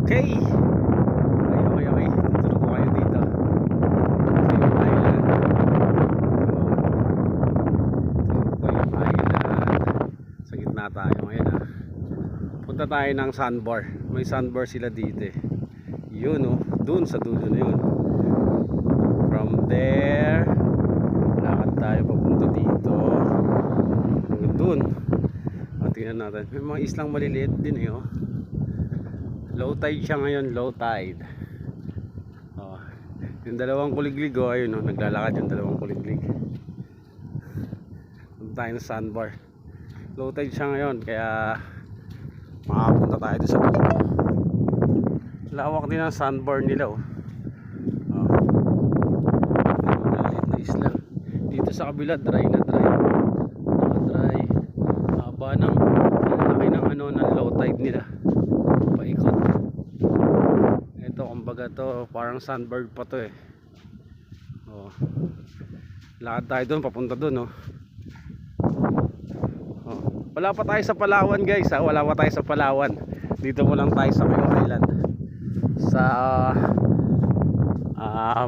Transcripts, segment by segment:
Okay. Okay. Tutulog ko kayo dito. Tuyong Island. Tuyong Island. Sa gitna tayo ngayon ha. Punta tayo ng sandbar. May sandbar sila dito eh. Yun oh. Dun sa dulo na yun. From there, lakad tayo papunta dito. Dun. Tingnan natin. May mga islang maliliit din eh oh. Low tide siya ngayon, low tide. Oh, yung dalawang kuliglig oh, ayun oh, naglalakad yung dalawang kuliglig. Punta tayo ng sandbar. Low tide siya ngayon, kaya makapunta tayo doon sa dulo. Lawak din ang sandbar nila oh. Oh. Maliit na isla. Dito sa kabila, dry na dry. Dry. Haba ng laki ng ano, ng low tide nila. Paikot. Ito kumbaga to parang sandbar pa to eh. Oh. Lakad tayo doon papunta doon oh. Oh. Wala pa tayo sa Palawan guys ha? Wala pa tayo sa Palawan. Dito mo lang tayo sa Tuyong Island. Sa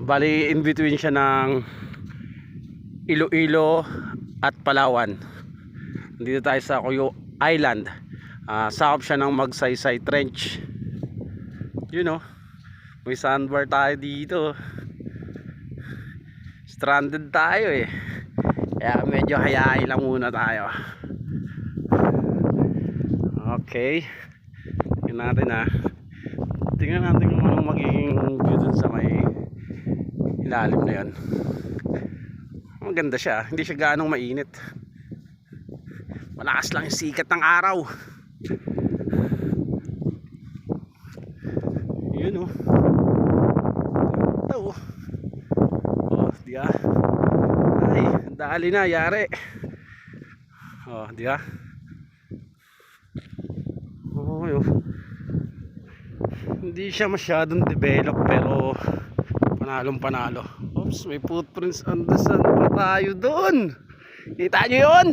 bali in between siya ng Iloilo at Palawan. Dito tayo sa Tuyong Island. Sakop siya ng Magsaysay Trench. You know, may sandbar tayo dito. Stranded tayo eh. Kaya medyo hayain lang muna tayo. Okay. Tingnan natin ha. Tingnan natin kung anong magiging view dun sa may ilalim na yan. Maganda siya. Hindi siya gaanong mainit. Malakas lang yung sikat ng araw. Yun oh. Ito oh. Oh, di ba? Ay, dali na, yari. Oh, di ba? Oh, yun. Hindi siya masyadong develop pero panalong panalo. Oops, may footprints on the sand pa tayo doon. Kita nyo yun?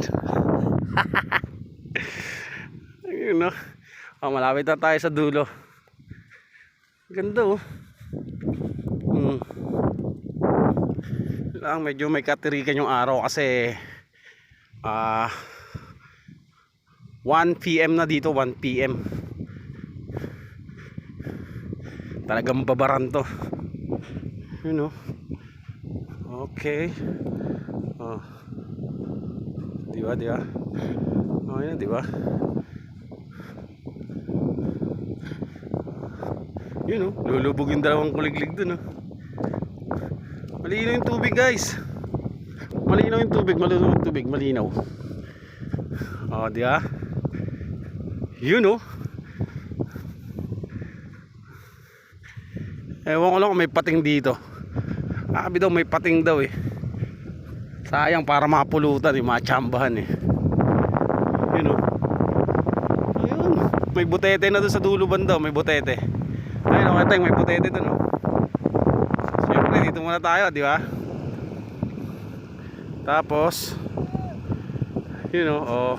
Yun oh. Oh, malapit na tayo sa dulo. Ganda oh. Lang medyo may katirikan yung araw kasi 1 PM na dito, 1 PM. Talagang babaran to. You know. Okay. Oh. Diba? Oh, yan, diba? Yun oh, lulubog yung dalawang kuliglig dun oh. Malinaw yung tubig guys. Malinaw yung tubig, malinaw. Oh, di ba? Yun oh. Ewan ko lang kung may pating dito. Sabi daw may pating daw eh. Sayang para mapulutan eh, machambahan eh. Yun oh. Ayun, may butete na doon sa dulo banda, may butete. Ayun oh, may butete doon oh. Siyempre dito muna tayo, di ba? Tapos yun oh, oh.